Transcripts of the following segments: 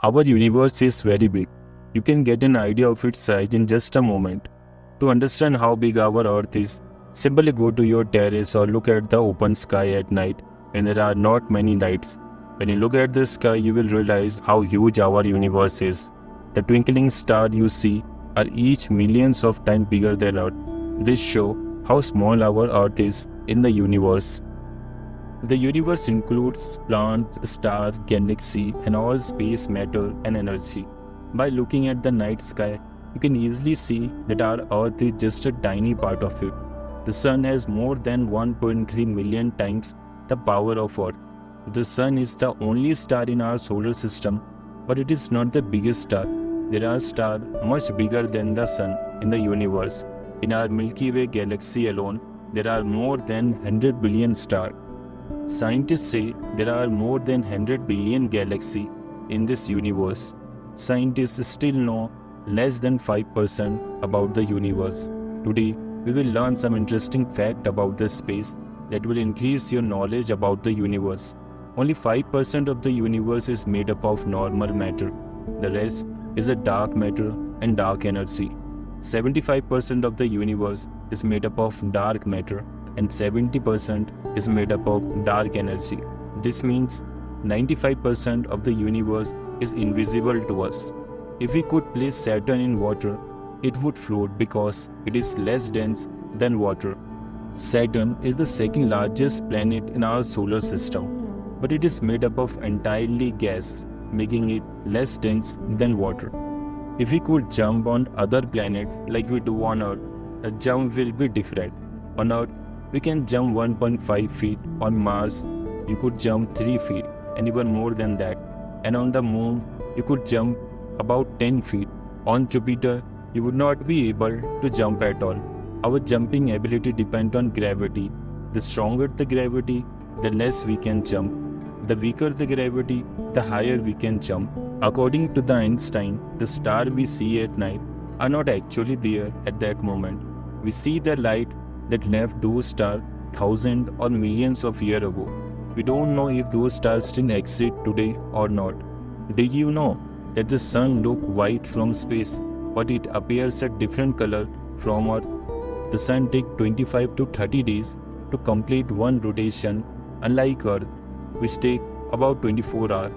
Our universe is very big. You can get an idea of its size in just a moment. To understand how big our Earth is, simply go to your terrace or look at the open sky at night when there are not many lights. When you look at the sky, you will realize how huge our universe is. The twinkling stars you see are each millions of times bigger than Earth. This shows how small our Earth is in the universe. The universe includes planets, stars, galaxies, and all space, matter, and energy. By looking at the night sky, you can easily see that our Earth is just a tiny part of it. The Sun has more than 1.3 million times the power of Earth. The Sun is the only star in our solar system, but it is not the biggest star. There are stars much bigger than the Sun in the universe. In our Milky Way galaxy alone, there are more than 100 billion stars. Scientists say there are more than 100 billion galaxies in this universe. Scientists still know less than 5% about the universe. Today, we will learn some interesting fact about the space that will increase your knowledge about the universe. Only 5% of the universe is made up of normal matter. The rest is a dark matter and dark energy. 75% of the universe is made up of dark matter and 70% is made up of dark energy. This means 95% of the universe is invisible to us. If we could place Saturn in water, it would float because it is less dense than water. Saturn is the second largest planet in our solar system, but it is made up of entirely gas, making it less dense than water. If we could jump on other planets like we do on Earth, the jump will be different. On Earth, we can jump 1.5 feet. On Mars, you could jump 3 feet and even more than that. And on the Moon, you could jump about 10 feet. On Jupiter, you would not be able to jump at all. Our jumping ability depends on gravity. The stronger the gravity, the less we can jump. The weaker the gravity, the higher we can jump. According to the Einstein, the stars we see at night are not actually there at that moment. We see the light that left those stars thousands or millions of years ago. We don't know if those stars still exist today or not. Did you know that the sun looks white from space, but it appears a different color from Earth? The sun takes 25 to 30 days to complete one rotation, unlike Earth, which takes about 24 hours.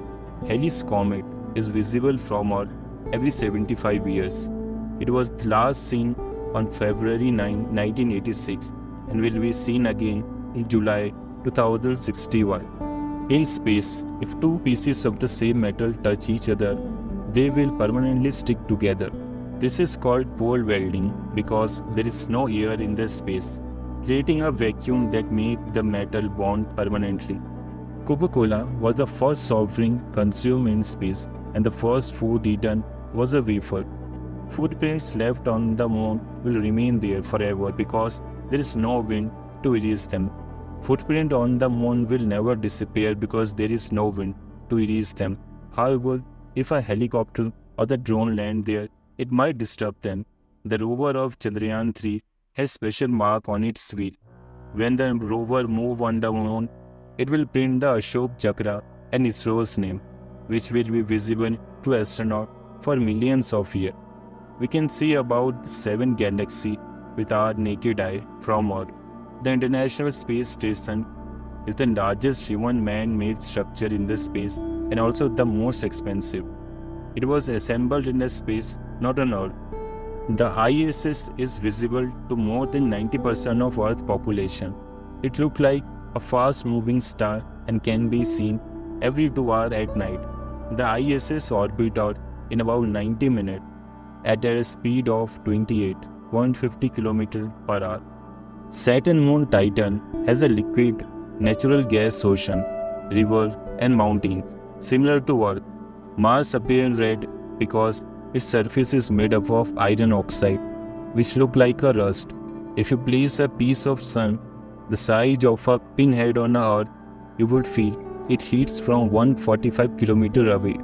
Halley's Comet is visible from Earth every 75 years. It was last seen on February 9, 1986 and will be seen again in July 2061. In space, if two pieces of the same metal touch each other, they will permanently stick together. This is called pole welding because there is no air in the space, creating a vacuum that makes the metal bond permanently. Coca-Cola was the first soft drink consumed in space, and the first food eaten was a wafer. Footprints left on the moon will remain there forever because there is no wind to erase them. Footprints on the moon will never disappear because there is no wind to erase them. However, if a helicopter or the drone land there, it might disturb them. The rover of Chandrayaan-3 has special mark on its wheel. When the rover moves on the moon, it will print the Ashok Chakra and ISRO's name, which will be visible to astronauts for millions of years. We can see about 7 galaxies with our naked eye from Earth. The International Space Station is the largest human man-made structure in the space and also the most expensive. It was assembled in the space, not on Earth. The ISS is visible to more than 90% of Earth's population. It looks like a fast-moving star and can be seen every 2 hours at night. The ISS orbits Earth in about 90 minutes at a speed of 150 km per hour. Saturn moon Titan has a liquid natural gas ocean, river and mountains similar to Earth. Mars appears red because its surface is made up of iron oxide, which looks like a rust. If you place a piece of sun the size of a pinhead on Earth, you would feel it heats from 145 km away,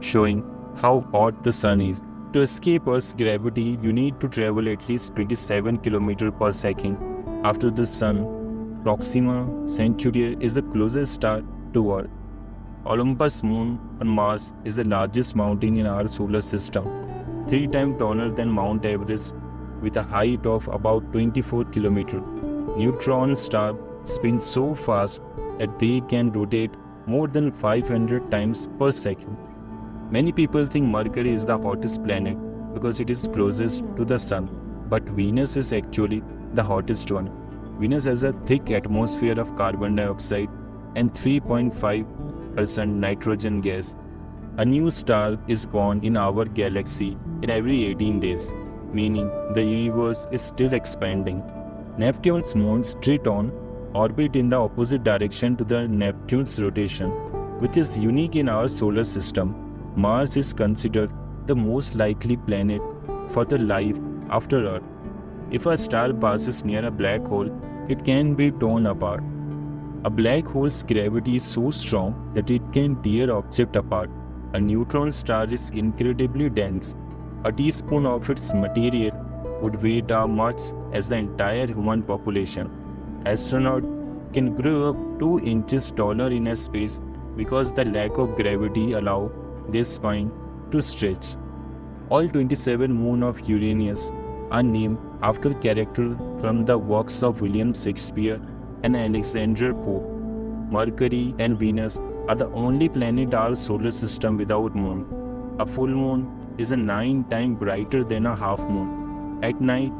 showing how hot the sun is. To escape Earth's gravity, you need to travel at least 27 km per second. After the sun, Proxima Centauri is the closest star to Earth. Olympus moon on Mars is the largest mountain in our solar system, 3 times taller than Mount Everest with a height of about 24 km. Neutron stars spin so fast that they can rotate more than 500 times per second. Many people think Mercury is the hottest planet because it is closest to the Sun, but Venus is actually the hottest one. Venus has a thick atmosphere of carbon dioxide and 3.5% nitrogen gas. A new star is born in our galaxy in every 18 days, meaning the universe is still expanding. Neptune's moon Triton orbits in the opposite direction to the Neptune's rotation, which is unique in our solar system. Mars is considered the most likely planet for the life after Earth. If a star passes near a black hole, it can be torn apart. A black hole's gravity is so strong that it can tear objects apart. A neutron star is incredibly dense. A teaspoon of its material would weigh as much as the entire human population. Astronauts can grow up 2 inches taller in a space because the lack of gravity allows their spine to stretch. All 27 moons of Uranus are named after characters from the works of William Shakespeare and Alexander Pope. Mercury and Venus are the only planet in our solar system without moon. A full moon is 9 times brighter than a half moon. At night,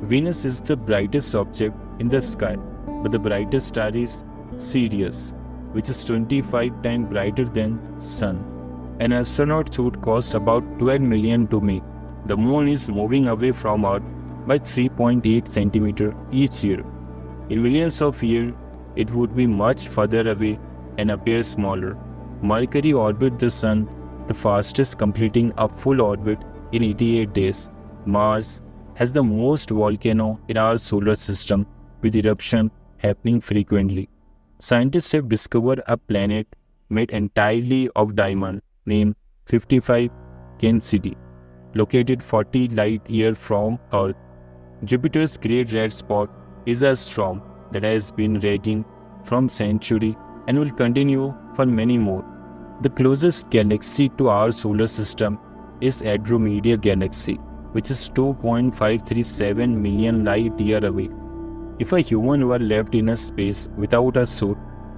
Venus is the brightest object in the sky, but the brightest star is Sirius, which is 25 times brighter than Sun. An astronaut suit costs about 12 million to make. The moon is moving away from Earth by 3.8 cm each year. In millions of years, it would be much further away and appear smaller. Mercury orbits the Sun the fastest, completing a full orbit in 88 days. Mars has the most volcanoes in our solar system, with eruptions happening frequently. Scientists have discovered a planet made entirely of diamond named 55 Cassidy, located 40 light years from Earth. Jupiter's Great Red Spot is a storm that has been raging from centuries and will continue for many more. The closest galaxy to our solar system is Andromeda Galaxy, which is 2.537 million light years away. If a human were left in a space without a suit,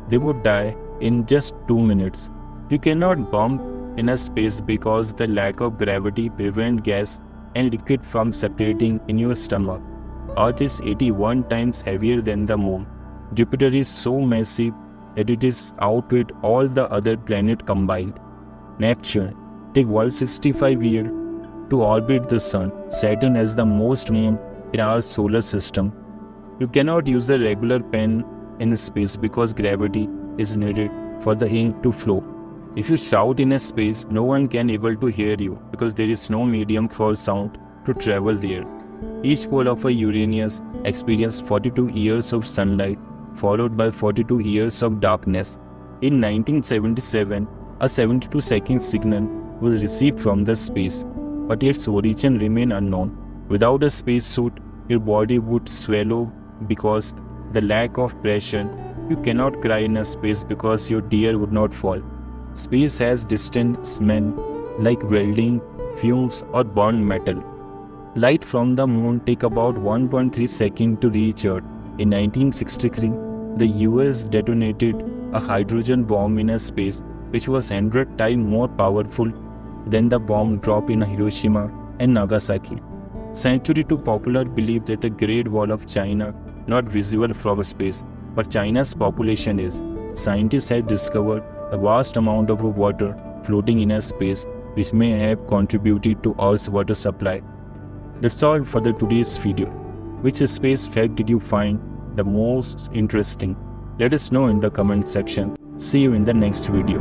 they would die in just 2 minutes. You cannot bump in a space because the lack of gravity prevents gas and liquid from separating in your stomach. Earth is 81 times heavier than the moon. Jupiter is so massive that it is outweighed all the other planets combined. Neptune takes 165 years to orbit the Sun. Saturn has the most moons in our solar system. You cannot use a regular pen in space because gravity is needed for the ink to flow. If you shout in a space, no one can able to hear you because there is no medium for sound to travel there. Each pole of a Uranus experiences 42 years of sunlight, followed by 42 years of darkness. In 1977, a 72-second signal was received from the space, but its origin remained unknown. Without a spacesuit, your body would swallow because the lack of pressure. You cannot cry in a space because your tear would not fall. Space has distant smell like welding, fumes or burned metal. Light from the moon takes about 1.3 seconds to reach Earth. In 1963, the US detonated a hydrogen bomb in a space which was 100 times more powerful than the bomb dropped in Hiroshima and Nagasaki. Century to popular belief that the Great Wall of China not visible from space, but China's population is. Scientists have discovered a vast amount of water floating in a space which may have contributed to Earth's water supply. That's all for today's video. Which space fact did you find the most interesting? Let us know in the comment section. See you in the next video.